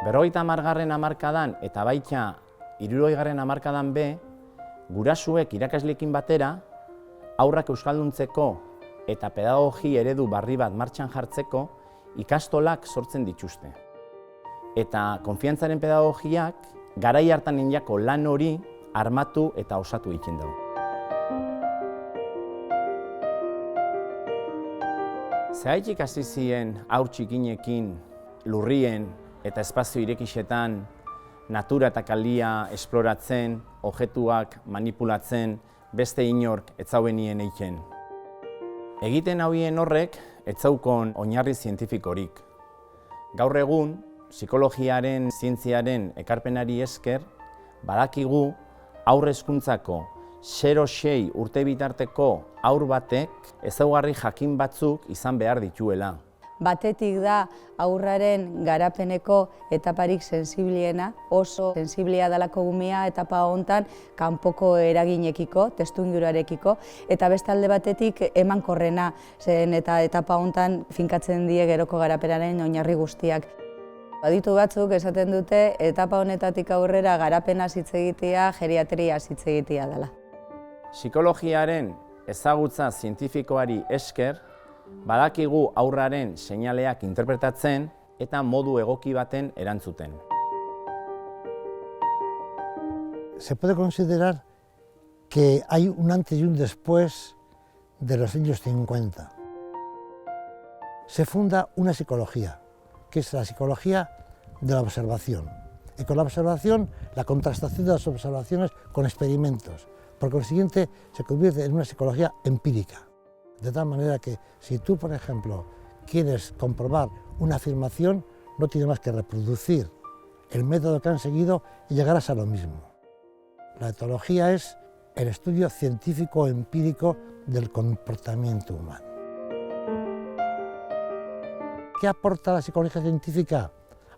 50. hamarkadan eta baita 60. hamarkadan be, gurasuek irakasleekin batera, haurrak euskalduntzeko eta pedagogi eredu barri bat martxan jartzeko ikastolak sortzen dituzte. Eta konfiantzaren pedagogiak garai hartan injako lan hori armatu eta osatu egiten dugu. Zergatik hasi ziren haur txikinekin, lurrien eta espazio irekixetan, natura eta kalia esploratzen, objektuak manipulatzen, beste inork etzauenien eiken. Egiten hauien horrek etzaukon oinarri zientifikorik. Gaur egun, psikologiaren, zientziaren ekarpenari esker, badakigu haur hezkuntzako 0-6 urte bitarteko haur batek ezaugarri jakin batzuk izan behar dituela. Batetik da haurraren garapeneko etaparik sensibliena, oso sensiblia dalako umea etapa hontan kanpoko eraginekiko, testuinguruarekiko, eta beste alde batetik emankorrena zen eta etapa hontan finkatzen die geroko garapenaren oinarri guztiak. Aditu batzuk esaten dute etapa honetatik aurrera garapena hitz egitea, geriatria hitz egitea dela. Psikologiaren ezagutza zientifikoari esker, badakigu haurraren seinaleak interpretatzen eta modu egoki baten erantzuten. Se puede considerar que hay un antes y un después de los años 50. Se funda una psicología, que es la psicología de la observación. Y con la observación, la contrastación de las observaciones con experimentos. Por consiguiente, se convierte en una psicología empírica. De tal manera que si tú, por ejemplo, quieres comprobar una afirmación, no tienes más que reproducir el método que han seguido y llegarás a lo mismo. La etología es el estudio científico empírico del comportamiento humano. ¿Qué aporta la psicología científica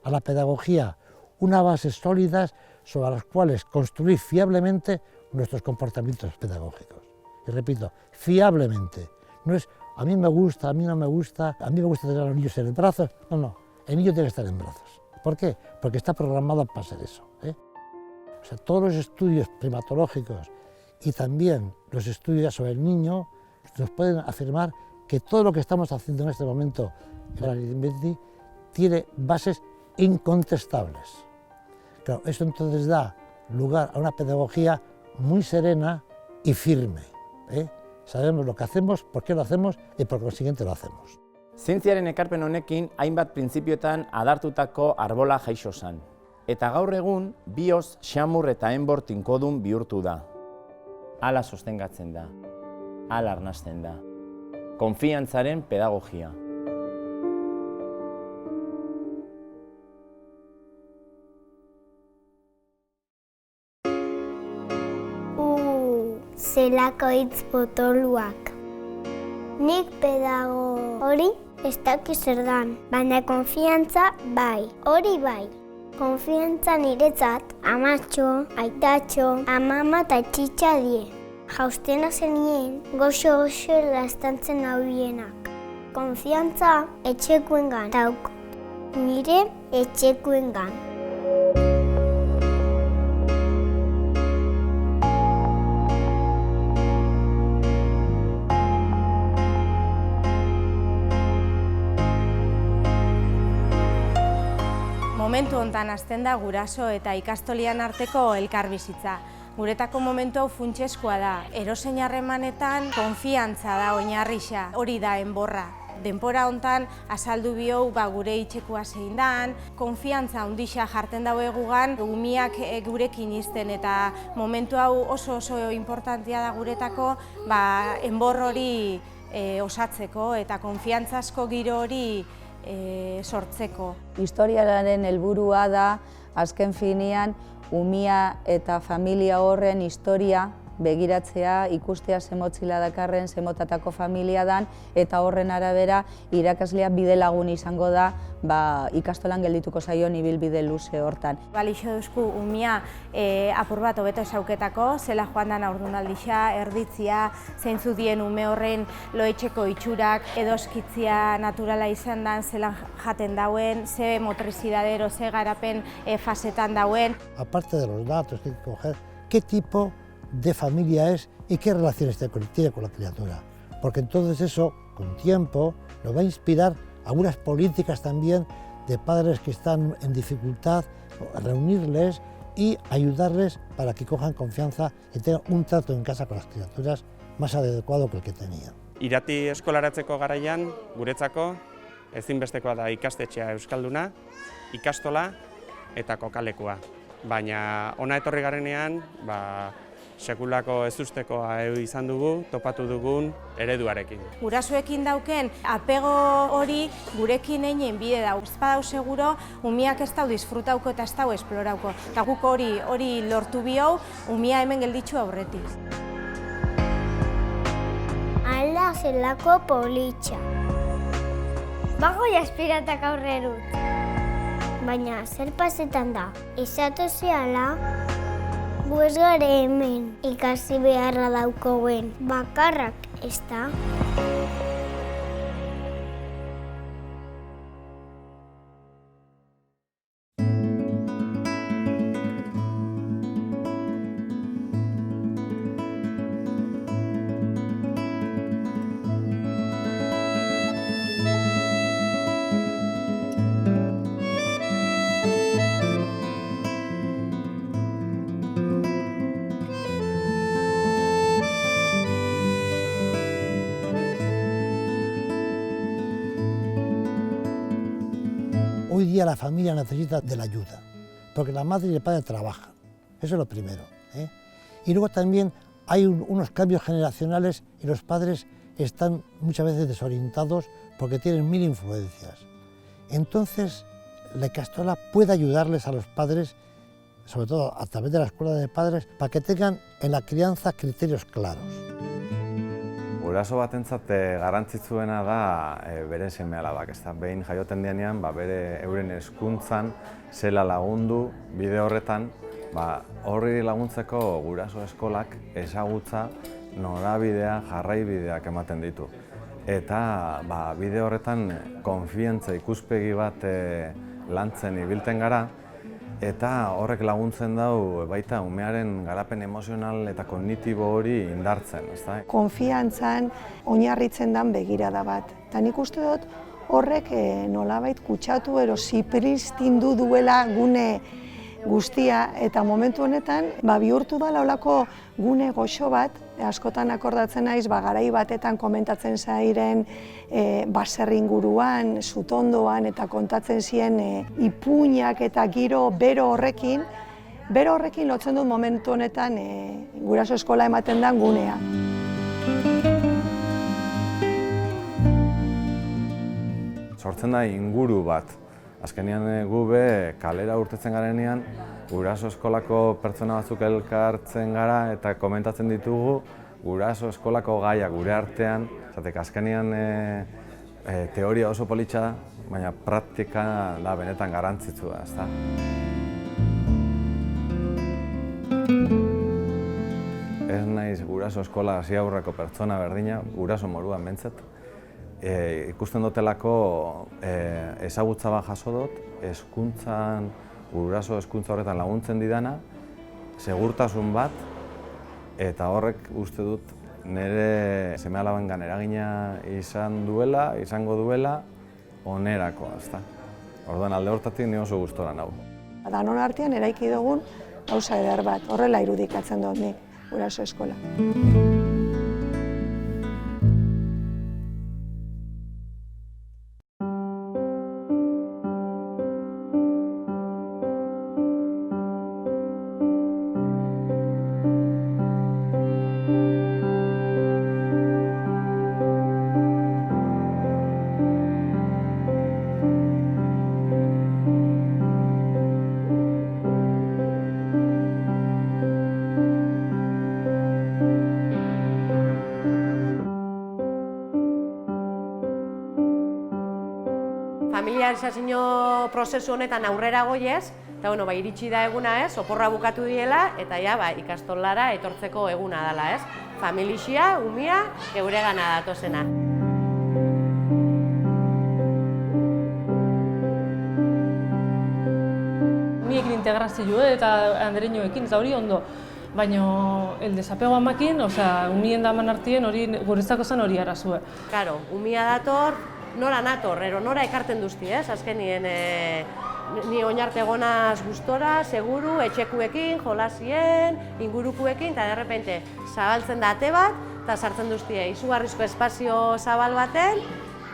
a la pedagogía? Unas bases sólidas sobre las cuales construir fiablemente nuestros comportamientos pedagógicos. Y repito, fiablemente. No es a mí me gusta, a mí no me gusta, a mí me gusta tener a los niños en brazos. No, no, el niño tiene que estar en brazos. ¿Por qué? Porque está programado para ser eso. O sea, todos los estudios primatológicos y también los estudios sobre el niño nos pueden afirmar que todo lo que estamos haciendo en este momento en la Aritmetic tiene bases incontestables. Claro, eso entonces da lugar a una pedagogía muy serena y firme. Sabemos lo que hacemos, por qué lo hacemos y por consiguiente lo hacemos. Zientziaren ekarpen honekin hainbat printzipioetan adartutako arbola jaixo zen. Eta gaur egun, bioz, xamur eta enbor tinkodun bihurtu da. Hala sostengatzen da, hala arnasten da. Konfiantzaren pedagogia. Zelako hitz potoluak. Nik pedago hori ez daki zer dan, baina konfiantza bai, hori bai. Konfiantza niretzat amatxo, aitatxo, amama eta txitxa die. Jaustena zenien goxo-goxo lastantzen hauienak. Konfiantza etxekuengan daukot, nire etxekuengan. Momentu hontan hasten da guraso eta ikastolian arteko elkarbizitza. Guretako momentu hau funtsezkoa da. Erozein harremanetan konfiantza da oinarrixa, hori da enborra. Denbora hontan azaldu biou gure itxekua zein dan, konfiantza handixa jartzen dauegugan, umiak gurekin izten eta momentu hau oso importantea da guretako enbor hori osatzeko eta konfiantzazko giro hori sortzeko. Historiaren helburua da, azken finean, umia eta familia horren historia begiratzea, ikustea ze motzila dakarren, ze motatako familia dan, eta horren arabera irakaslea bide lagun izango da ikastolan geldituko zaion ibilbide luze hortan. Balixo duzku umia apur bat hobeto esauketako, zela joan dan haurdunaldixa, erditzia, zeintzu dien ume horren loetxeko itxurak, edoskitzia naturala izan dan, zelan jaten dauen, ze motrizidadero, ze garapen fasetan dauen. Aparte de los datos que hay que coger, qué tipo de familia es y qué relaciones tiene con la criatura. Porque entonces eso, con tiempo, nos va a inspirar algunas políticas también de padres que están en dificultad, reunirles y ayudarles para que cojan confianza y tengan un trato en casa con las criaturas más adecuado que el que tenían. Irati eskolaratzeko garaian, guretzako, ezinbestekoa da ikastetxea euskalduna, ikastola eta kokalekua. Baina ona etorri garenean, sekulako ezustekoa izan dugu, topatu dugun ereduarekin. Gurasoekin dauken apego hori gurekin einen bide da. Ez badau seguro, umiak ez dau disfrutauko eta ez dau esplorauko. Eta guk hori lortu bihau, umia hemen gelditxu aurretik. Ala zelako politxa. Bagoi aspiratak aurrerut. Baina zer pasetan da? Izatu ziala, gu ez gare hemen ikasi beharra daukoen bakarrak, ez da? Hoy día la familia necesita de la ayuda, porque la madre y el padre trabajan, eso es lo primero. Y luego también hay unos cambios generacionales y los padres están muchas veces desorientados porque tienen mil influencias. Entonces, la ikastola puede ayudarles a los padres, sobre todo a través de la escuela de padres, para que tengan en la crianza criterios claros. Guraso batentzat garrantzitsuena da bere seme-alabak, ezta? Behin jaioten denean, euren hezkuntzan zela lagundu bide horretan, horri laguntzeko guraso eskolak ezagutza, norabidea, jarraibideak ematen ditu. Eta bide horretan konfiantza ikuspegi bat lantzen ibilten gara, eta horrek laguntzen dau baita umearen garapen emozional eta kognitibo hori indartzen, ezta? Konfiantzan oinarritzen dan begirada bat. Eta nik uste dut horrek nolabait kutsatu ero zipristindu duela gune guztia, eta momentu honetan bihurtu da laulako gune goxo bat, askotan akordatzen naiz garai batetan komentatzen zairen baserri inguruan, sutondoan eta kontatzen ziren ipuinak eta giro bero horrekin lotzen dut momentu honetan guraso eskola ematen den gunea. Sortzen da inguru bat. Azkenean gube kalera urtetzen garenean, guraso eskolako pertsona batzuk elkartzen gara eta komentatzen ditugu guraso eskolako gaia gure artean. Azkenean teoria oso politxa da, baina praktika da benetan garrantzitsua, ezta? Ez naiz guraso eskola hasi aurreko pertsona berdina, guraso moruan behintzat. Ikusten dutelako ezagutza bat jaso dut, guraso hezkuntza horretan laguntzen didana, segurtasun bat, eta horrek uste dut nire seme-alabengan eragina izango duela, onerako, ezta. Orduan alde hortatik ni oso gustora nau. Danon artean eraiki dugun gauza eder bat, horrela irudikatzen dut nik guraso eskola. familiarizazio prozesu honetan aurrera goiez, eta iritsi da eguna, oporra bukatu diela, eta ikastolara etortzeko eguna dela, familixia, umia, geuregana datozena. Umiekin integrazioa eta andereñoekin, eta hori ondo. Baina, el desapego amakin, umien daman artien, guretzako zen hori arazue. Karo, umia dator, nora nator, nora ekarten duzti, azkenien ni oinarte egonaz gustora, seguru, etxekuekin, jolasien, ingurukuekin, eta derrepente zabaltzen da ate bat, eta sartzen duztie izugarrizko espazio zabal baten,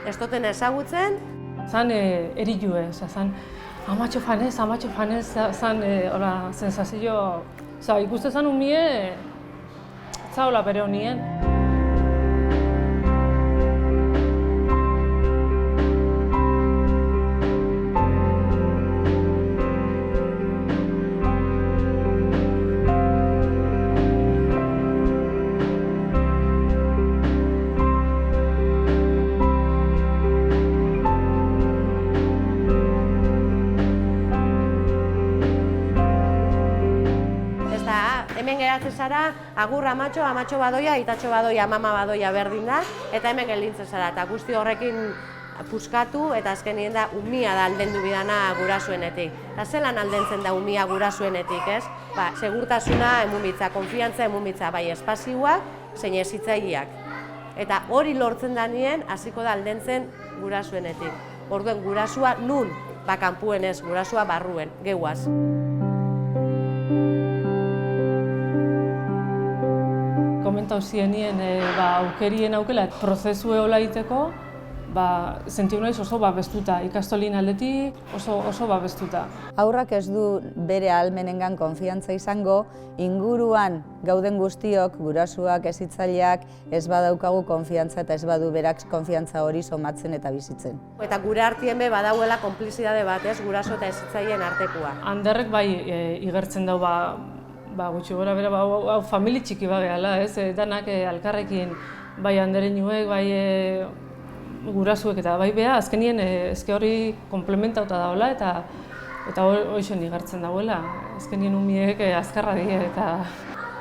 ez duten ezagutzen. Zan erilue, zan amatxo fanez, zan sensazio. Ikuste zen umie, zaula bere honien. Hemen geratzen zara, agur amatxo, amatxo badoia, itatxo badoia, mama badoia berdin da, eta hemen geldintzen zara, eta guzti horrekin puskatu, eta azkenien da umia da aldendu bidana gurasoenetik. Eta zelan aldentzen da umia gurasoenetik, ez? Segurtasuna emunbitza, konfiantza emunbitza, bai espazioak, zein hezitzaileak. Eta hori lortzen da nien, hasiko da aldentzen gurasoenetik. Orduen gurasua nun, kanpuen ez, gurasua barruen, geuaz. Komentau zienien aukerien aukela, prozesue hola egiteko, sentiu naiz oso babestuta, ikastolin aldetik oso babestuta. Haurrak ez du bere ahalmenengan konfiantza izango, inguruan gauden guztiok, gurasuak, hezitzaileak, ez badaukagu konfiantza eta ez badu berak konfiantza hori somatzen eta bizitzen. Eta gure artien be badauela konplizidade bat, guraso eta hezitzaileen artekoa. Handerrek igertzen dau gutxi gora bera, hau famili txiki bageala, danak alkarrekin, bai andereñuek, bai gurasuek eta bai beha, azkenien ezke hori komplementauta daola eta hoixen igartzen dauela. Azkenien umiek azkarra die eta...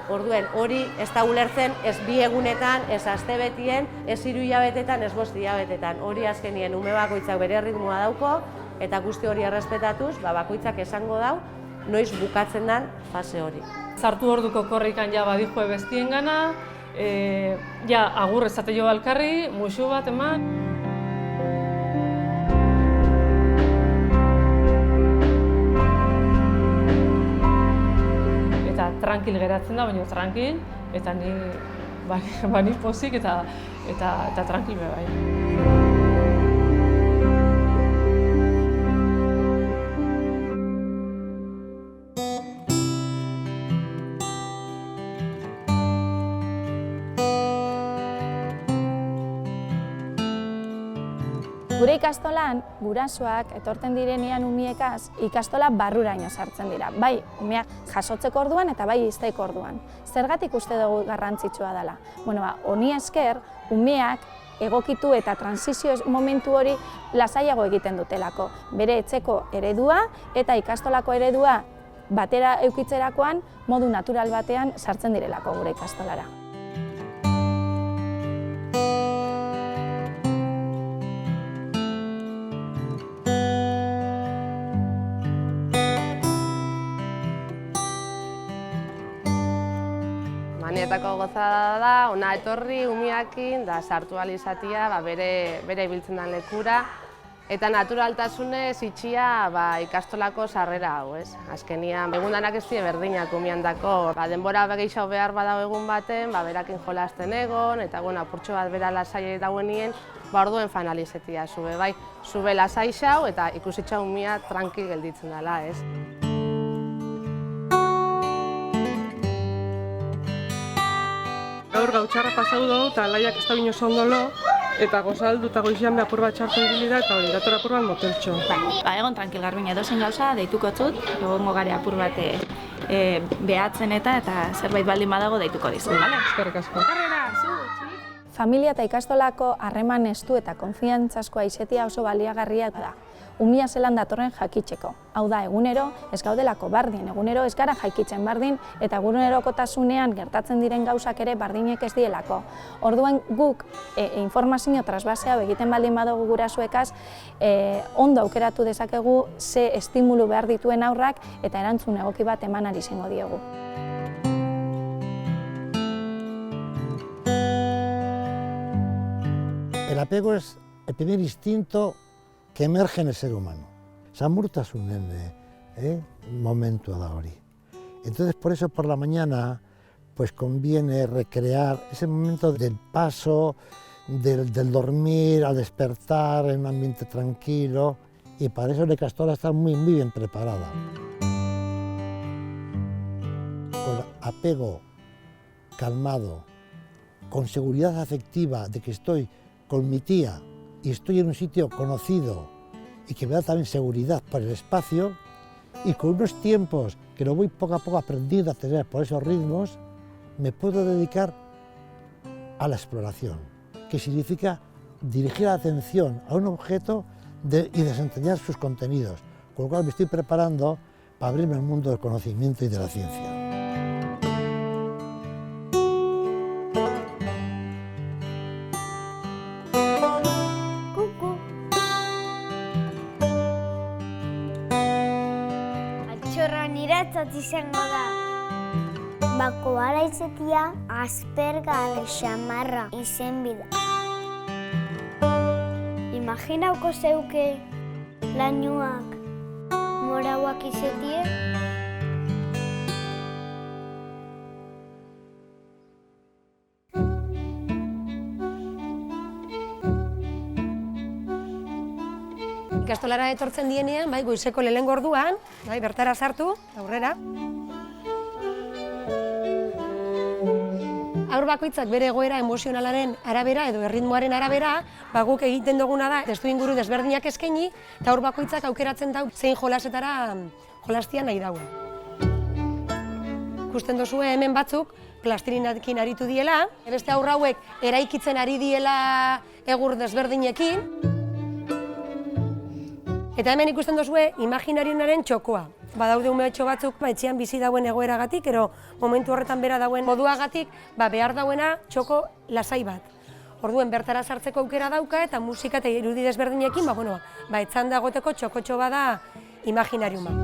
Orduen, hori ez da ulertzen ez 2 egunetan, ez astebetien, ez 3 hilabetetan, ez 5 hilabetetan. Hori azkenien ume bakoitzak bere ritmoa dauko eta guzti hori errespetatuz, bakoitzak esango dau, noiz bukatzen den fase hori. Sartu orduko korrikan badijue bestiengana, agur ezate jo alkarri, muxu bat eman. Eta tranquil geratzen da, baina tranquil, eta ni pozik eta tranquil be bai. Gure ikastolan, gurasoak etorten direnean umiekaz, ikastola barruraino sartzen dira. Bai, umeak jasotzeko orduan eta bai izteko orduan. Zergatik uste dugu garrantzitsua dela? Honi esker, umeak egokitu eta transizio momentu hori lasaiago egiten dutelako. Bere etxeko eredua eta ikastolako eredua batera eukitzerakoan modu natural batean sartzen direlako gure ikastolara. Nietako gozada da, ona etorri umiakin, da sartu alizatia bere ibiltzen den lekura, eta naturaltasunez itxia ikastolako sarrera hau, ez? Azkenian, egundanak ez die berdinak umiandako, denbora gehiago behar badago egun baten, berakin jolasten egon, eta apurtxo bat bera lasai dauenien, orduen fanalizetia, zube lasai xau, eta ikusitxa umia tranquil gelditzen dela, ez? Gaur gautxarra pasau dugu eta alaiak ez da bino zondolo eta gozaldu eta goizian behapur bat txartu ibili da eta hori dator apur bat moteltxo. Egon tranquil Garbina, edozein gauza deituko zut, egongo gare apur bat behatzen eta zerbait baldin badago deituko dizu. Eskerrik asko. Familia eta ikastolako harreman estu eta konfiantzaskoa izatea oso baliagarria da. umia zelan datorren jakitzeko. Hau da, egunero ez gaudelako bardin, egunero ez gara jaikitzen bardin, eta egunerokotasunean gertatzen diren gauzak ere bardinek ez dielako. Orduan guk informazio trasbasea egiten baldin badugu gurasoekaz, ondo aukeratu dezakegu ze estimulu behar dituen haurrak eta erantzun egoki bat eman ari izango diegu. El apego es el primer instinto que emerge en el ser humano. Samurtasunen momentua da hori. Entonces, por eso por la mañana pues conviene recrear ese momento del paso, del dormir, al despertar en un ambiente tranquilo, y para eso la Ikastola está muy bien preparada. Con apego calmado, con seguridad afectiva de que estoy con mi tía y estoy en un sitio conocido y que me da también seguridad por el espacio, y con unos tiempos que lo voy poco a poco aprendiendo a tener por esos ritmos, me puedo dedicar a la exploración, que significa dirigir la atención a un objeto y desentrañar sus contenidos, con lo cual me estoy preparando para abrirme al mundo del conocimiento y de la ciencia. Niretzat izango da. Bakoala izetia asperga xamarra izen bida. Imaginauko zeuke lainuak morauak izetie? Ikastolara etortzen dienean, goizeko lehenengo orduan, bertara sartu, aurrera. Haur bakoitzak bere egoera emozionalaren arabera edo erritmoaren arabera, guk egiten duguna da testuinguru desberdinak eskaini, eta haur bakoitzak aukeratzen dau zein jolasetara jolastia nahi dauen. Ikusten duzue hemen batzuk plastilinarekin aritu diela, beste haur hauek eraikitzen ari diela egur desberdinekin. Eta hemen ikusten duzue imaginarionaren txokoa. Badaude umeetxo batzuk etxean bizi dauen egoeragatik, ero momentu horretan bera dauen moduagatik, behar dauena txoko lasai bat. Orduen bertara sartzeko aukera dauka eta musika eta irudi desberdinekin, etzan dagoteko txokotxo bada imaginariuma.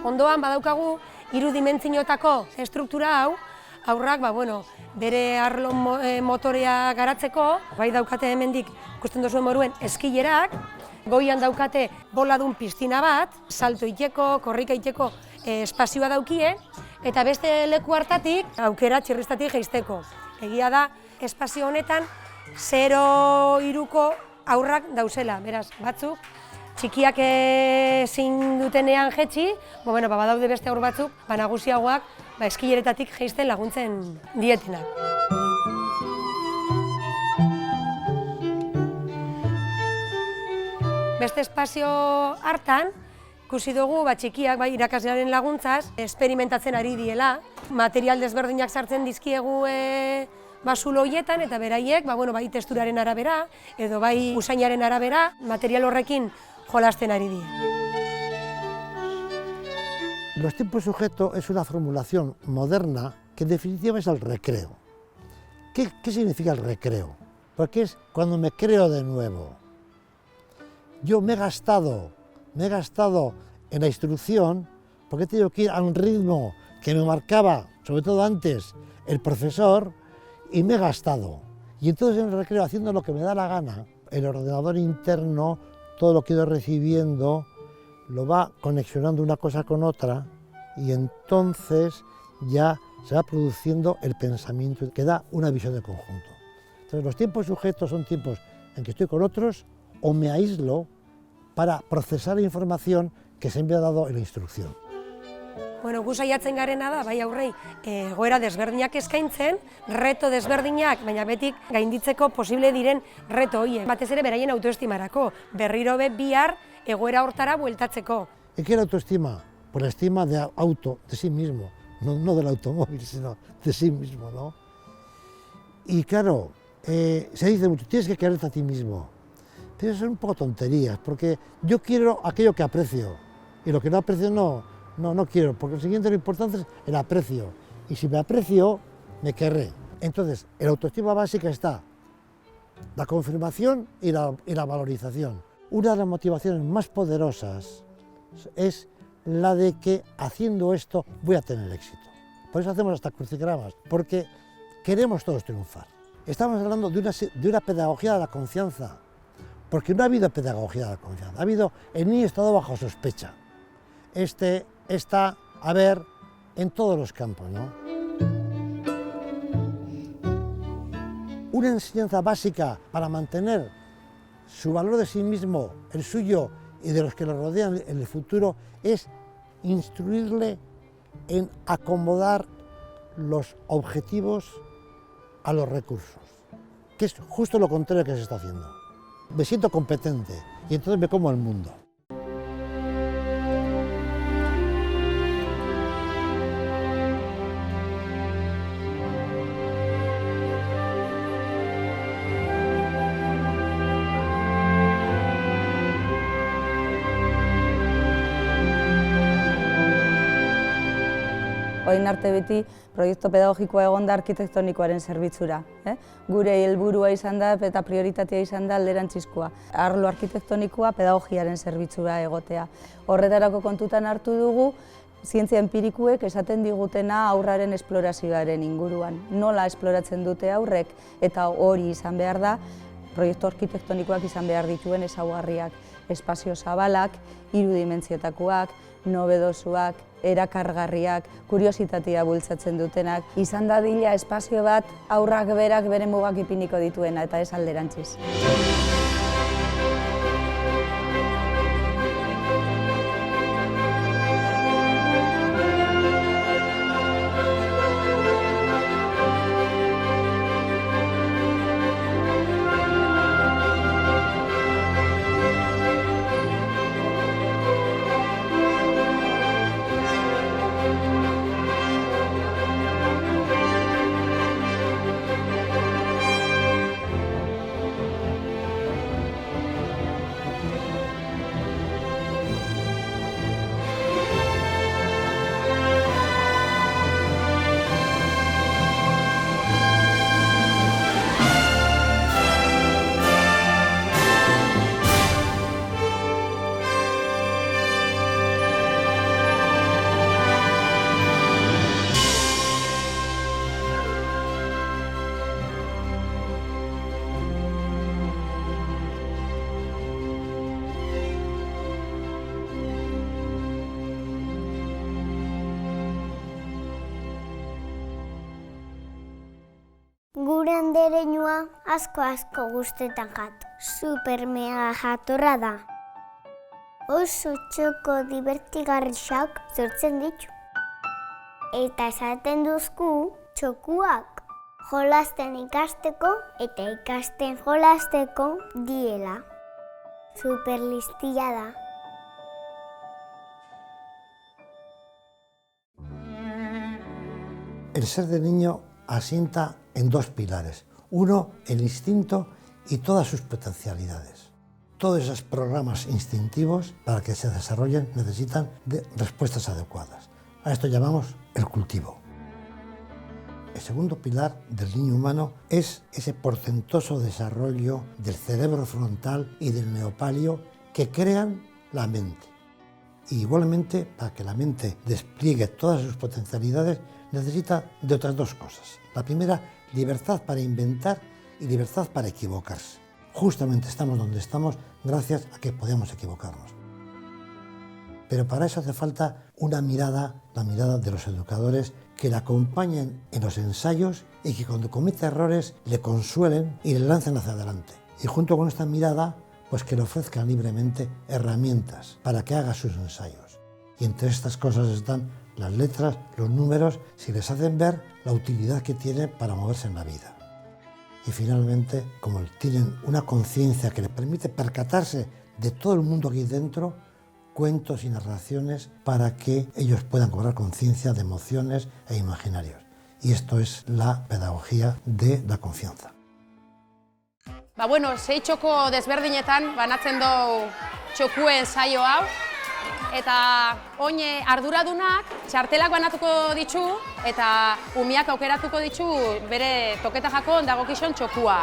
Ondoan badaukagu irudimentziotako estruktura hau, haurrak bere arlo motorea garatzeko, daukate hemendik ikusten duzuen moruen eskilerak, goian daukate boladun piztina bat, salto iteko, korrika iteko espazioa daukie, eta beste leku hartatik aukera txirristatik jeizteko. Egia da, espazio honetan 0-3ko haurrak dauzela, beraz, batzuk, txikiak ezin dutenean jetxi, badaude beste haur batzuk, nagusiagoak eskileretatik jeizten laguntzen dietenak. Beste espazio hartan, ikusi dugu txikiak irakaslearen laguntzaz, esperimentatzen ari diela, material desberdinak sartzen dizkiegu basulo horietan, eta beraiek, bai testuraren arabera, edo bai usainaren arabera, material horrekin jolasten ari dira. Los tiempos sujeto es una formulación moderna que en definitiva es el recreo. ¿Qué significa el recreo? Porque es cuando me creo de nuevo. Yo me he gastado en la instrucción porque he tenido que ir a un ritmo que me marcaba, sobre todo antes, el profesor, y me he gastado. Y entonces en el recreo, haciendo lo que me da la gana, el ordenador interno, todo lo que he ido recibiendo, lo va conexionando una cosa con otra, y entonces ya se va produciendo el pensamiento que da una visión de conjunto. Entonces los tiempos sujetos son tiempos en que estoy con otros o me aíslo para procesar la información que se me ha dado en la instrucción. Gu saiatzen garena da, aurrei, egoera desberdinak eskaintzen, reto desberdinak, baina betik gainditzeko posible diren reto horiek. Batez ere beraien autoestimarako, berriro bihar egoera hortara bueltatzeko. ¿Y qué es la autoestima? por la estima de sí mismo, no del automóvil, sino de sí mismo, ¿no? Y claro, se dice mucho, tienes que quererte a ti mismo, pero eso son un poco tonterías, porque yo quiero aquello que aprecio, y lo que no aprecio no quiero, porque lo siguiente, lo importante es el aprecio, y si me aprecio, me querré. Entonces, en la autoestima básica está la confirmación y la valorización. Una de las motivaciones más poderosas es la de que haciendo esto voy a tener éxito. Por eso hacemos hasta crucigramas, porque queremos todos triunfar. Estamos hablando de una pedagogía de la confianza, porque no ha habido pedagogía de la confianza, el niño ha estado bajo sospecha. Está a ver en todos los campos, ¿no? Una enseñanza básica para mantener su valor de sí mismo, el suyo y de los que lo rodean en el futuro, es instruirle en acomodar los objetivos a los recursos, que es justo lo contrario que se está haciendo. Me siento competente y entonces me como el mundo. Orain arte beti proiektu pedagogikoa egon da arkitektonikoaren zerbitzura. Gure helburua izan da eta prioritatea izan da alderantzizkoa. Arlo arkitektonikoa pedagogiaren zerbitzura egotea. Horretarako kontutan hartu dugu, zientzia empirikuek esaten digutena aurraren esplorazioaren inguruan. Nola esploratzen dute aurrek eta hori izan behar da, proiektu arkitektonikoak izan behar dituen ezaugarriak. Espazio zabalak, hirudimentsiotakoak, nobedosuak, erakargarriak, kuriositatea bultzatzen dutenak, izan dadila espazio bat aurrak berak bere mugak ipiniko dituena eta ez alderantziz. Gure andereñua asko gustetan jatu. Super mega jatorra da. Oso txoko divertigarrixak sortzen ditu. Eta esaten duzku txokuak jolasten ikasteko eta ikasten jolasteko diela. Super listia da. El ser de niño asienta en dos pilares. Uno, el instinto y todas sus potencialidades. Todos esos programas instintivos, para que se desarrollen, necesitan de respuestas adecuadas. A esto llamamos el cultivo. El segundo pilar del niño humano es ese portentoso desarrollo del cerebro frontal y del neopalio que crean la mente. Y igualmente, para que la mente despliegue todas sus potencialidades, necesita de otras dos cosas. La primera, libertad para inventar y libertad para equivocarse. Justamente estamos donde estamos gracias a que podemos equivocarnos. Pero para eso hace falta una mirada, la mirada de los educadores, que la acompañen en los ensayos y que cuando cometa errores le consuelen y le lancen hacia adelante. Y junto con esta mirada, pues que le ofrezcan libremente herramientas para que haga sus ensayos. Y entre estas cosas están las letras, los números, si les hacen ver la utilidad que tiene para moverse en la vida. Y finalmente, como tienen una conciencia que les permite percatarse de todo el mundo aquí dentro, cuentos y narraciones para que ellos puedan cobrar conciencia de emociones e imaginarios. Y esto es la pedagogía de la confianza. Bueno, 6 txoko desberdinetan banatzen dugu txokuen saio hau. Eta oin arduradunak txartelak banatuko ditu eta umiak aukeratuko ditu bere toketa jakon dagokizon txokua.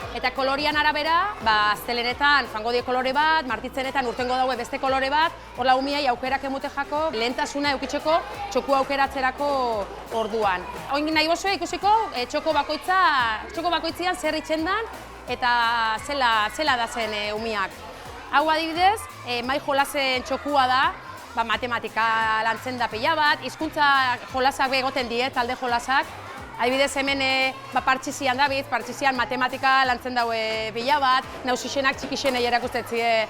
Eta kolorian arabera, aztelenetan fango die kolore bat, martitzenetan urtengo daue beste kolore bat, horla umiai aukerak emute jako, lehentasuna eukitzeko txokua aukeratzerako orduan. Oin nahi bozue ikusiko txoko bakoitzian zer itxendan eta zela da zen umiak. Hau adibidez, mai jolasen txokua da, matematika lantzen da pila bat, hizkuntza jolasak begoten die, talde jolasak. Adibidez hemen partxizian David, partxizian matematika lantzen daue pila bat, nausixenak txikixenei erakustetzie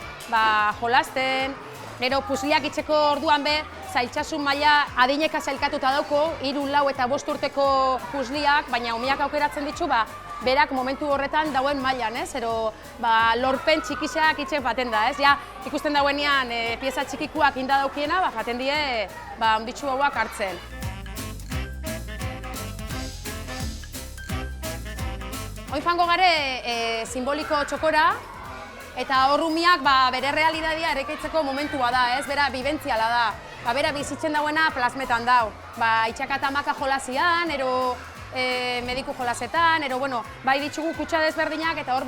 jolasten. Gero puzliak itxeko orduan be, zailtxasun maila adineka zailkatuta dauko, 3, 4 eta 5 urteko puzliak, baina umiak aukeratzen ditu, berak momentu horretan dauen mailan, ero lorpen txikixeak itxek baten da, ja ikusten dauenean pieza txikikuak inda daukiena, jaten die onditxu hauak hartzen. Oin fango gare simboliko txokora, eta hor umiak bere realidadia erekeitzeko momentua da, bera bibentziala da. Bera bizitzen dauena plasmetan dau. Itxaka eta maka jolazian, ero mediku jolasetan, ero bai ditugu kutsa desberdinak eta hor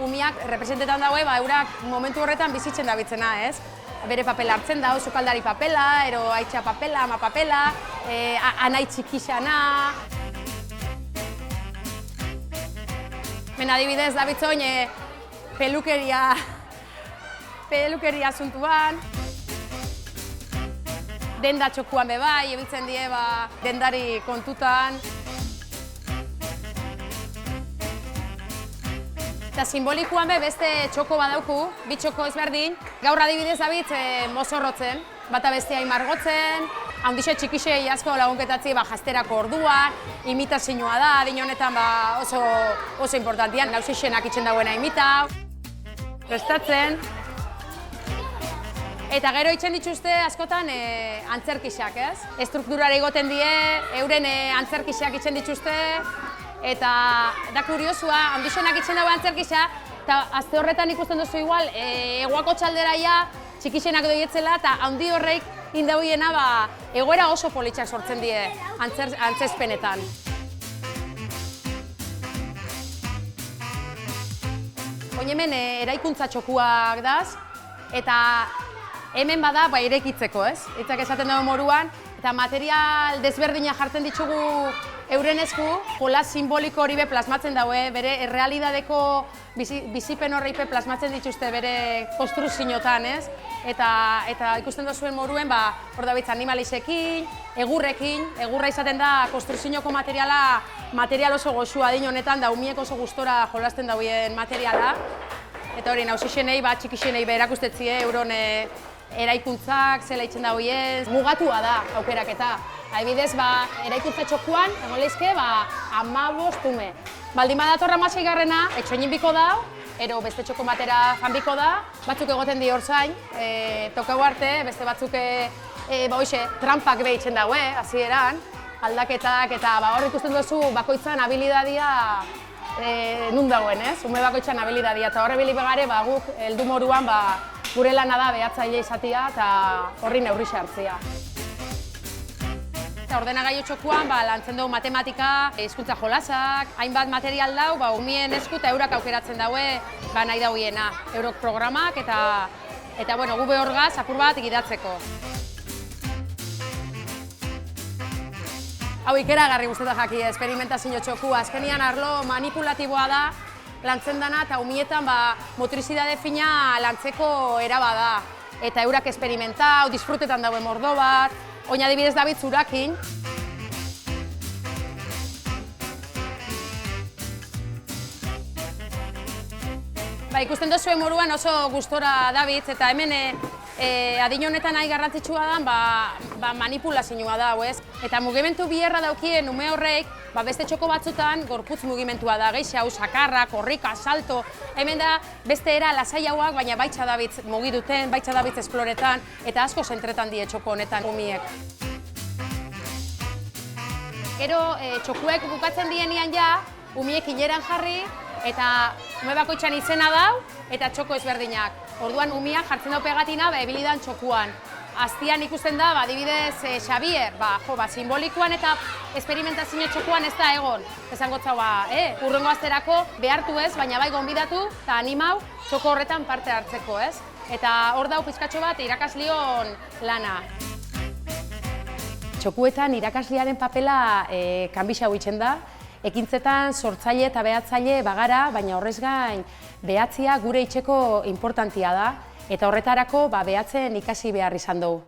umiak representetan daue, eurak momentu horretan bizitzen dabitzena, Bere papela hartzen dau, sukaldari papela, ero aitxa papela, ama papela, anai txikixana. Men adibidez dabitzon pelukeria asuntuan. Denda txokuan bebai, ebiltzen die dendari kontutan. Eta simbolikoan beste txoko badauku, 2 txoko ezberdin. Gaur adibidez dabitz mozorrotzen, bata bestea imargotzen, handixe txikixei asko lagunketatzi jazterako orduan, imitazioa da, adin honetan oso importantian, nausixenak itxen dagoena imita, prestatzen. Eta gero itxen dituzte askotan antzerkixak, Estrukturara egoten die, euren antzerkixak itxen dituzte, eta da kuriosua, handixenak itxen dago antzerkixa, eta azte horretan ikusten duzu igual, eguako txalderaia txikixenak doietzela, eta handi horreik indauiena egoera oso politxak sortzen die antzezpenetan. Oin hemen eraikuntza txokuak daz, eta hemen bada irekitzeko, Hitzak esaten dago moruan, eta material desberdina jartzen ditugu euren esku, jolas simboliko hori plasmatzen daue, bere errealidadeko bizipen horreipe plasmatzen dituzte bere konstruzioetan, Eta ikusten duzuen moruen, hor dabitz animalisekin, egurra izaten da konstruzioko material oso goxua adin honetan, da umiek oso gustora jolasten dauen materiala. Eta hori, nausixenei, txikixenei erakustetzie, euron eraikuntzak, zela itzen dagoien, mugatua da aukeraketa. Adibidez, eraikuntza txokuan, egon lehizke, 15 ume. Baldin badatorra 16garrena, etxoinin biko da, ero beste txoko batera janbiko da, batzuk egoten di hor zain, tokau arte, beste batzuk trampak behitzen daue, hasieran, aldaketak, eta hor ikusten duzu bakoitzan habilidadia nun dagoen, ume bakoitzan habilidadia, eta horre bilibegare guk heldu moruan gure lana da behatzaile izatia eta horri neurrixe hartzia. Ordenagailu txokuan lantzen dugu matematika, hizkuntza jolasak, hainbat material dau, umien esku eta eurak aukeratzen daue nahi dauiena. Eurok programak eta gu behorgaz apur bat gidatzeko. Hau ikeragarri guztetan jaki, esperimentazio txokua. Azkenian arlo manipulatiboa da, lantzen dana eta umietan motricidade fina lantzeko eraba da. Eta eurak esperimentau, disfrutetan dauen mordo bat, oin adibidez David zurakin. Ikusten duzuen moruan oso gustora David, eta hemen adin honetan nahi garrantzitsua da, manipulazioa da, ez? Eta mugimendu biherra daukien ume horrek, beste txoko batzutan gorputz mugimentua da, gehi hau sakarra, korrika, salto, hemen da beste era lasaiagoak, baina baitza dabitz mugiduten, baitza dabitz esploretan, eta asko zentretan die txoko honetan umiek. Gero txokuek bukatzen dienean ja, umiek hileran jarri, eta ume bakoitzan izena dau, eta txoko ezberdinak. Orduan umiak jartzen dau pegatina, ebilidan txokuan. Aztian ikusten da, adibidez, Xabier, simbolikoan eta esperimentazio txokuan ez da egon. Esango zau, urrengo azterako behartu ez, baina bai gonbidatu eta animau txoko horretan parte hartzeko, ez? Eta hor dau pizkatxo bat irakaslion lana. Txokuetan irakasliaren papela kanbixau itzen da. Ekintzetan sortzaile eta behatzaile bagara, baina horrez gain behatzia gure itxeko importantia da. Eta horretarako behatzen ikasi behar izan dugu.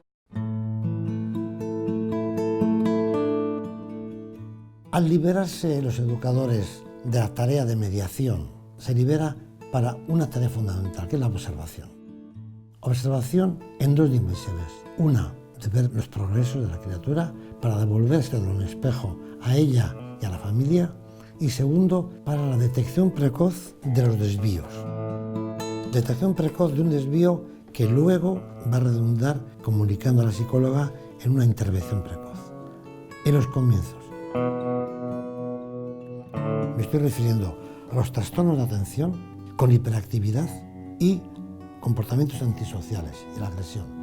Al liberarse los educadores de la tarea de mediación, se libera para una tarea fundamental, que es la observación. Observación en dos dimensiones. Una, de ver los progresos de la criatura para devolverse de un espejo a ella y a la familia. Y segundo, para la detección precoz de los desvíos. Detección precoz de un desvío que luego va a redundar, comunicando a la psicóloga, en una intervención precoz. En los comienzos. Me estoy refiriendo a los trastornos de atención con hiperactividad y comportamientos antisociales y la agresión.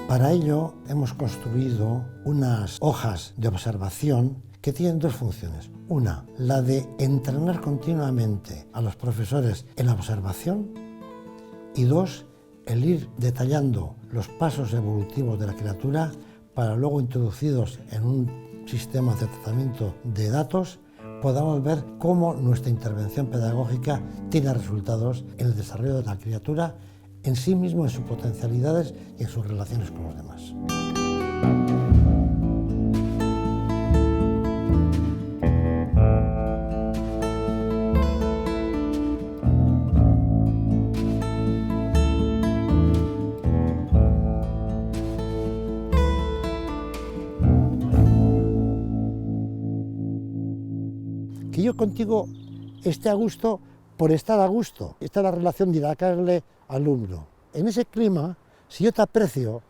Para ello hemos construido unas hojas de observación que tienen dos funciones. Una, la de entrenar continuamente a los profesores en la observación, y dos, el ir detallando los pasos evolutivos de la criatura para luego, introducidos en un sistema de tratamiento de datos, podamos ver cómo nuestra intervención pedagógica tiene resultados en el desarrollo de la criatura en sí mismo, en sus potencialidades y en sus relaciones con los demás. Que yo contigo esté a gusto por estar a gusto. Esta es la relación de irakasle-alumno. En ese clima, si yo te aprecio,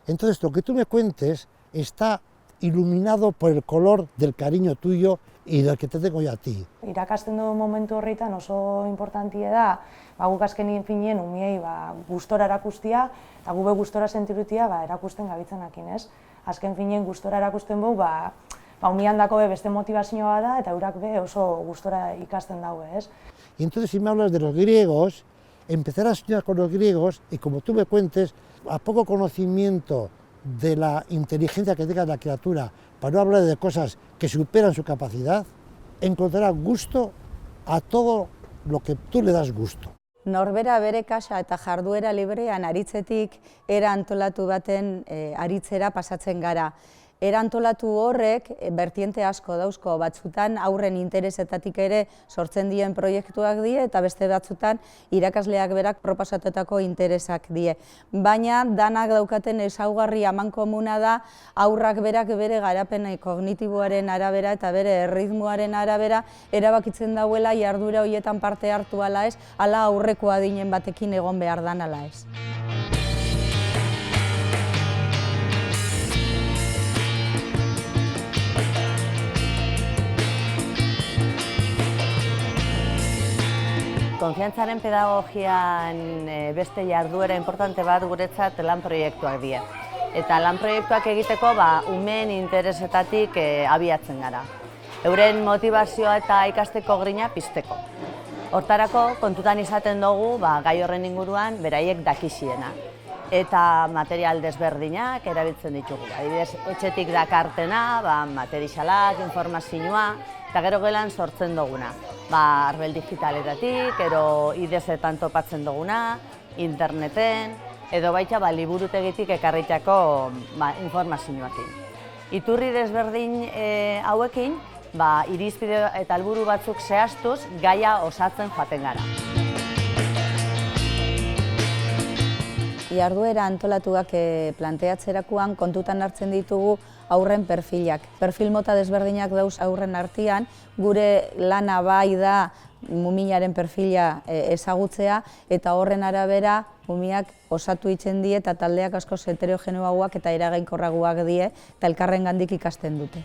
entonces lo que tú me cuentes está iluminado por el color del cariño tuyo y del que te tengo yo a ti. Irakasten dugu momentu horretan oso importantia da, guk azkenien finien umiei gustora erakustia, eta gube gustora sentirutia erakusten gabitzenakin, ez? Azken finien gustora erakusten dugu, umian dako beste motivazioa da, eta eurak oso gustora ikasten daue, ez? Y entonces, si me hablas de los griegos, empezar a estudiar con los griegos, y como tú me cuentes, a poco conocimiento de la inteligencia que tenga la criatura, para no hablar de cosas que superan su capacidad, encontrará gusto a todo lo que tú le das gusto. Norbera bere kasa eta jarduera librean aritzetik era antolatu baten aritzera pasatzen gara. Era antolatu horrek bertiente asko dauzko, batzutan aurren interesetatik ere sortzen dien proiektuak die eta beste batzutan irakasleak berak proposatutako interesak die. Baina danak daukaten ezaugarri amankomuna da aurrak berak bere garapen kognitiboaren arabera eta bere erritmoaren arabera erabakitzen dauela jardura horietan parte hartu ala ez, ala aurreko adinen batekin egon behar dan ala ez. Konfiantzaren pedagogian beste jarduera importante bat guretzat lan proiektuak dira. Eta lan proiektuak egiteko umeen interesetatik abiatzen gara. Euren motivazioa eta ikasteko grina pizteko. Hortarako kontutan izaten dugu gai horren inguruan beraiek dakixiena. Eta material desberdinak erabiltzen ditugu. Adibidez, etxetik dakartena, materialak, informazioa, eta gero gelan sortzen duguna. Arbel digitaletatik, ero idezetan topatzen duguna, interneten, edo baita liburutegitik ekarritako informazioakin. Iturri desberdin hauekin, irizpide eta helburu batzuk zehaztuz, gaia osatzen joaten gara. Jarduera antolatuak planteatzerakoan kontutan hartzen ditugu haurren perfilak. Perfil mota desberdinak dauz haurren artean, gure lana bai da muminaren perfila ezagutzea eta horren arabera mumiak osatu itzen die eta taldeak asko heterogeneoagoak eta eraginkorragoak die eta elkarrengandik ikasten dute.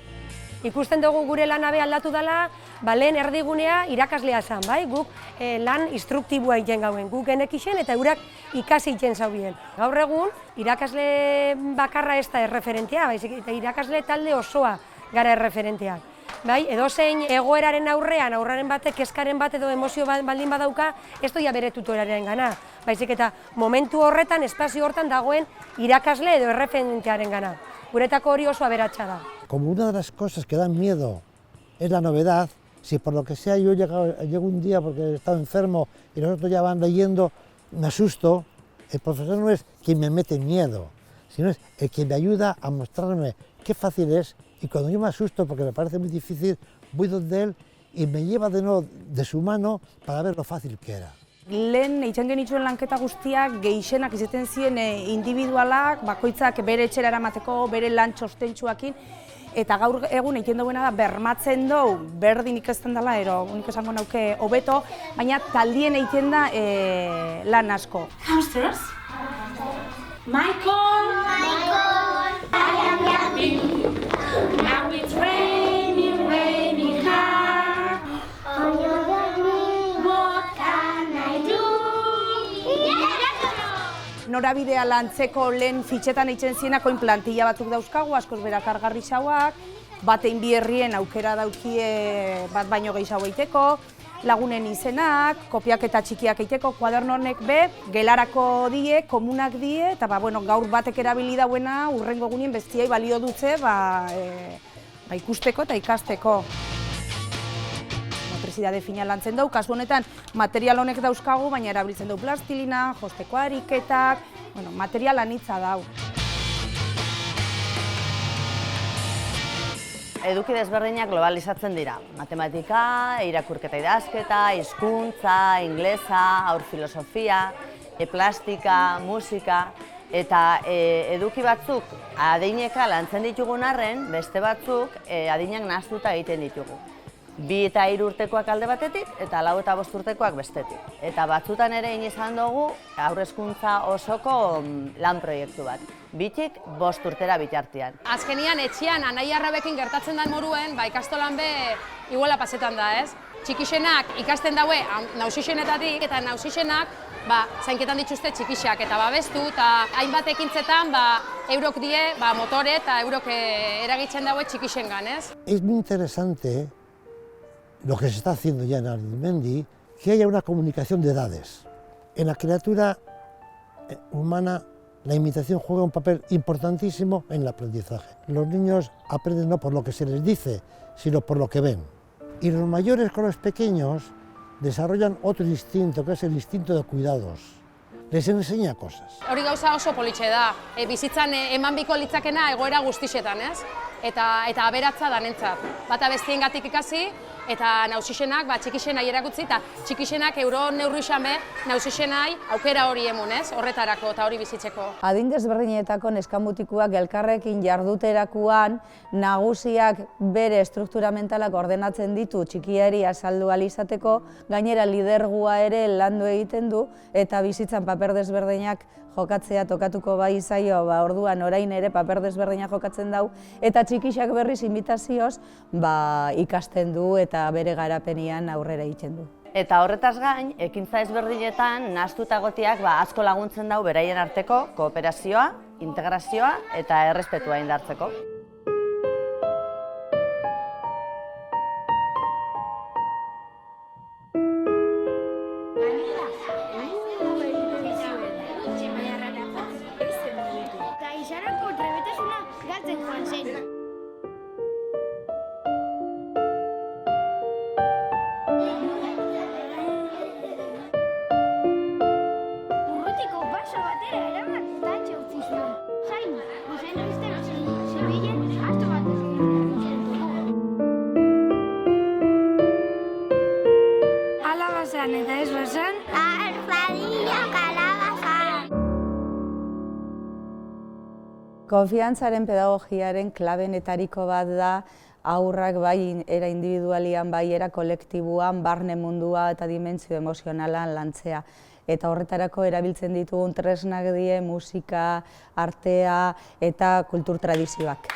Ikusten dugu gure lanabe aldatu dela, lehen erdigunea irakaslea zen, bai? Guk lan instruktiboa egiten gauen, guk genekixen eta eurak ikasi egiten zaubien. Gaur egun, irakasle bakarra ez da erreferentea, eta irakasle talde osoa gara erreferenteak. Bai, edozein egoeraren aurrean, aurraren batek, kezkaren bat edo emozio baldin badauka, ez doia bere tutoraren gana. Baizik eta momentu horretan, espazio hortan dagoen irakasle edo erreferentearen gana. Guretako hori oso aberatsa da. Como una de las cosas que dan miedo es la novedad, si por lo que sea yo llego un día porque he estado enfermo y los otros ya van leyendo, me asusto, el profesor no es quien me mete miedo, sino es el que me ayuda a mostrarme qué fácil es, y cuando yo me asusto porque me parece muy difícil, voy donde él y me lleva de nuevo de su mano para ver lo fácil que era. Lehen egiten genituen lanketa guztiak gehienak izaten ziren individualak, bakoitzak bere etxera eramateko, bere lan txostentsuakin, eta gaur egun egiten duena da bermatzen dugu, berdin ikasten dela, ero unik esango nauke hobeto, baina taldien egiten da lan asko. Hamsters? Michael! I am happy. Now it's raining, raining hard. Oh, you're me, what can I do? Norabidea lantzeko lehen fitxetan eitzen zienak oin plantilla batzuk dauzkagu, askoz berakargarri xauak, batein bi herrien aukera daukie bat baino gehiago eiteko, lagunen izenak, kopiak eta txikiak eiteko, kuaderno honek be, gelarako die, komunak die, eta gaur batek erabili dauena urrengo egunien bestiai balio dutze ikusteko eta ikasteko. Motrizitate fina lantzen dugu, kasu honetan material honek dauzkagu, baina erabiltzen dugu plastilina, josteko ariketak, material anitza dau. Eduki desberdinak globalizatzen dira. Matematika, irakurketa idazketa, hizkuntza, inglesa, haur filosofia, plastika, musika, eta eduki batzuk adineka lantzen ditugun arren, beste batzuk adinak nahaztuta egiten ditugu. 2 eta 3 urtekoak alde batetik eta 4 eta 5 urtekoak bestetik. Eta batzutan ere izan dugu haur hezkuntza osoko lan proiektu bat. 2tik 5 urtera bitartean. Azkenian etxean anai arrabekin gertatzen den moruen, ikastolan be iguala pasetan da, ez? Txikixenak ikasten daue nausixenetatik eta nausixenak zainketan dituzte txikixak eta babestu eta hainbat ekintzetan eurok die motore eta eurok eragitzen daue txikixengan, ez? Es muy interesante lo que se está haciendo ya en Arizmendi, que haya una comunicación de edades. En la criatura humana, la imitación juega un papel importantísimo en el aprendizaje. Los niños aprenden no por lo que se les dice, sino por lo que ven. Y los mayores con los pequeños desarrollan otro instinto, que es el instinto de cuidados. Les enseña cosas. Hori gauza oso politxe da, bizitzan eman biko litzakena egoera guztixetan, ez? Eta aberatza danentzat. Bata bestiengatik ikasi, eta nausixenak txikixenai erakutzi, eta txikixenak euro neurrixan be, nausixenai aukera hori emun, ez? Horretarako eta hori bizitzeko. Adin desberdinetako neskamutikuak elkarrekin jarduterakoan nagusiak bere struktura mentalak ordenatzen ditu txikiari azaldu alizateko, gainera lidergua ere landu egiten du, eta bizitzan paper desberdinak jokatzea tokatuko bai zaio, orduan orain ere paper desberdinak jokatzen dau, eta txikixak berriz inbitazioz ikasten du eta bere garapenian aurrera egiten du. Eta horretaz gain, ekintza ezberdinetan nahaztuta egotiak asko laguntzen dau beraien arteko kooperazioa, integrazioa eta errespetua indartzeko. Eta ez bazen? Arpadillo kalabaza. Konfiantzaren pedagogiaren klabenetariko bat da haurrak bai era individualian, bai era kolektiboan, barne mundua eta dimentsio emozionalan lantzea. Eta horretarako erabiltzen ditugun tresnak die musika, artea eta kultur tradizioak.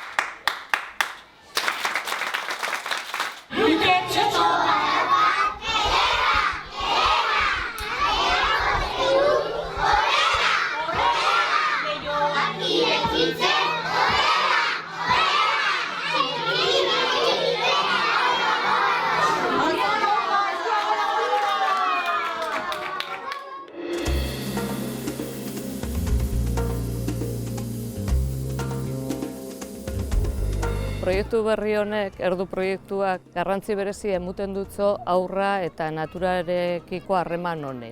Proiektu berri honek, erdu proiektuak, garrantzi berezi emuten dutzo aurra eta naturarekiko harreman honi.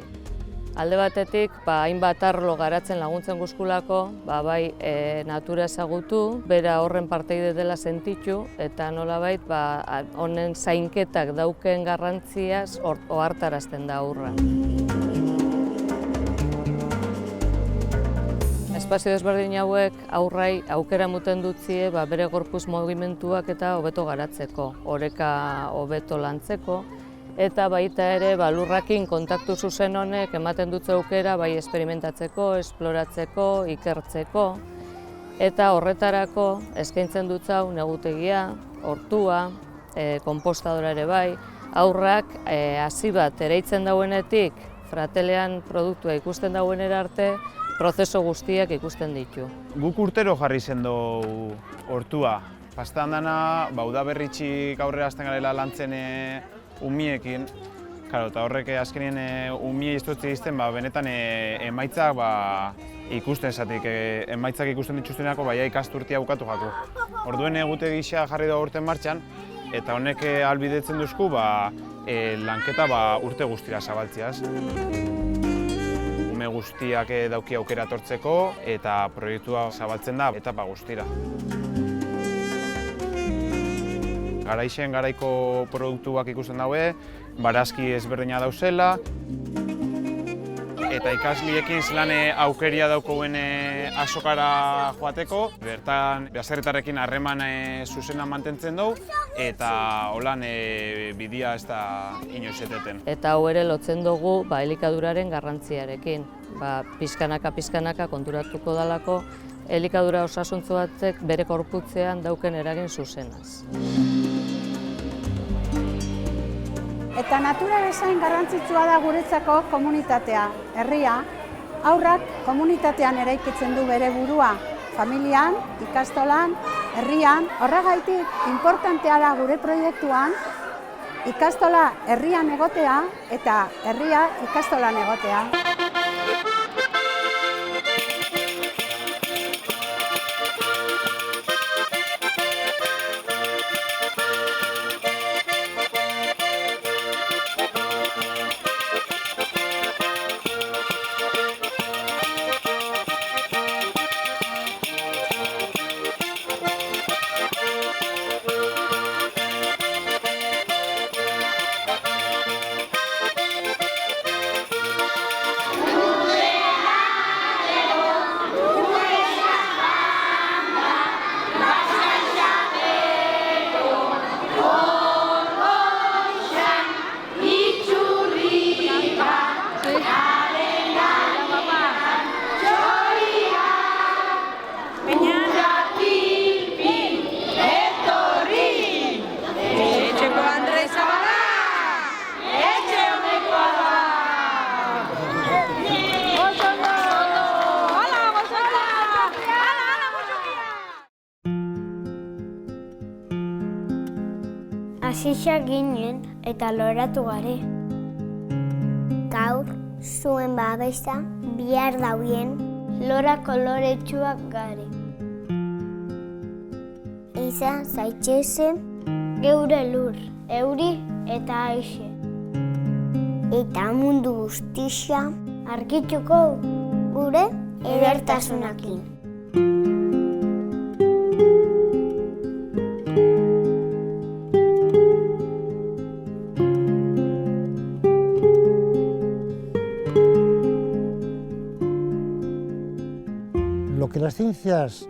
Alde batetik, hainbat arlo garatzen laguntzen guzkulako, bai natura ezagutu, bera horren parteide dela sentitu, eta nolabait honen zainketak dauken garrantziaz ohartarazten da aurra. Espazio desberdin hauek aurrai aukera muten dutzie bere gorpuz mugimenduak eta hobeto garatzeko, oreka hobeto lantzeko, eta baita ere lurrakin kontaktu zuzen honek ematen dutze aukera bai esperimentatzeko, esploratzeko, ikertzeko, eta horretarako eskaintzen dutzau negutegia, hortua, konpostadora ere bai, aurrak hasi bat eraitzen dauenetik, fratelean produktua ikusten dauenera arte, prozeso guztiak ikusten ditu. Guk urtero jarri zen dugu hortua. Pastan dana, udaberritxik aurrera hasten garela lantzen umiekin. Eta horrek azkenien umie iztotzi izten, benetan emaitzak ikusten zatik. Emaitzak ikusten dituztenako ikasturtia bukatu jako. Orduen egute gisa jarri da urten martxan, eta honek ahalbidetzen duzku lanketa urte guztira zabaltziaz. Ume guztiak dauki aukera etortzeko eta proiektua zabaltzen da etapa guztira. Garaixen garaiko produktuak ikusten daue, barazki ezberdina dauzela, eta ikasliekin zelan aukeria daukoen azokara joateko. Bertan, baserritarrekin harreman zuzena mantentzen dugu, eta holan bidia ez da inoiz eteten. Eta hau ere lotzen dugu elikaduraren garrantziarekin. Pizkanaka konturatuko dalako, elikadura osasuntzu batek bere gorputzean dauken eragin zuzenaz. Eta natura bezain garrantzitsua da guretzako komunitatea, herria. Haurrak komunitatean eraikitzen du bere burua, familian, ikastolan, herrian. Horregaitik, inportantea da gure proiektuan, ikastola herrian egotea eta herria ikastolan egotea. Hasixak ginen eta loratu gare. Gaur, zuen babesa, bihar dauen, lora koloretsuak gare. Izan zaitxezen, geure lur, euri eta aixe. Eta mundu guztia argituko gure edertasunakin. Lo que las ciencias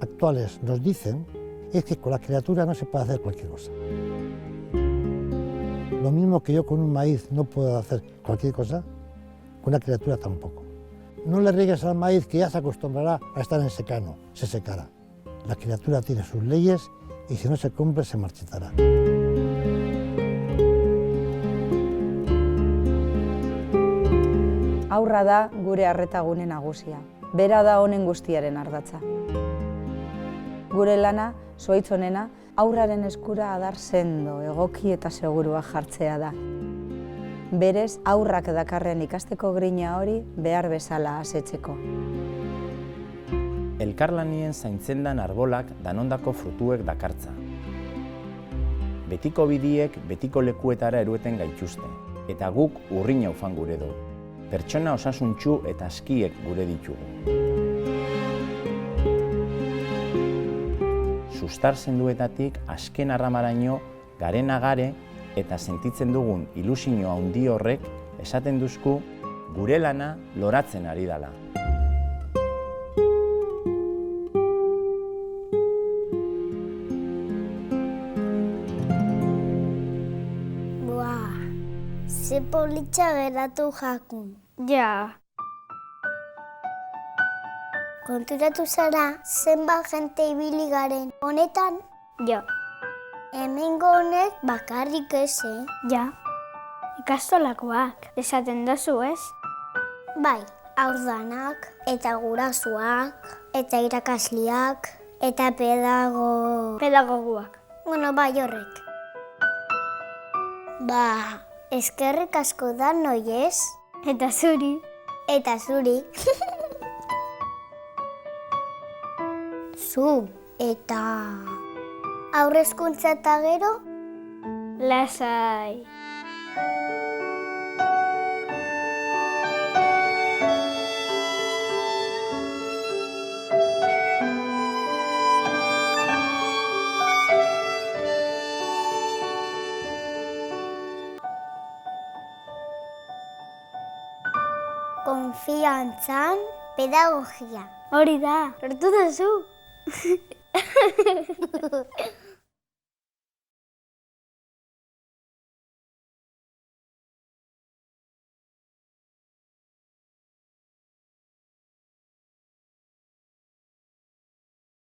actuales nos dicen es que con la criatura no se puede hacer cualquier cosa. Lo mismo que yo con un maíz no puedo hacer cualquier cosa, con una criatura tampoco. No le riegues al maíz que ya se acostumbrará a estar en secano, se secará. La criatura tiene sus leyes y si no se cumple se marchitará. Haurra da gure arretagune nagusia. Bera da honen guztiaren ardatza. Gure lana, zuhaitz honena, haurraren eskura adar sendo, egoki eta segurua jartzea da. Berez, haurrak dakarren ikasteko grina hori behar bezala asetzeko. Elkarlanien zaintzendan arbolak danondako frutuek dakartza. Betiko bidiek betiko lekuetara erueten gaituzte, eta guk urrina ufan gure du. Pertsona osasuntsu eta askiek gure ditugu. Sustar zenduetatik azken arramaraino garena gare eta sentitzen dugun ilusio handi horrek esaten duzku gure lana loratzen ari dela. Ze politxa geratu jakun. Ja. Konturatu zara, zenbat jente ibili garen honetan? Ja. Hemengo honek bakarrik ez, Ja. Ikastolakoak, esaten dozu ez? Bai, haurdanak, eta gurasoak, eta irakasliak, eta pedagoguak. Bueno, bai horrek. Ba, eskerrik asko da noiez? Eta zuri. Eta zuri. Zu, eta haurrezkuntza eta gero? Lasai. Konfiantzan, pedagogia. Hori da, lortu duzu.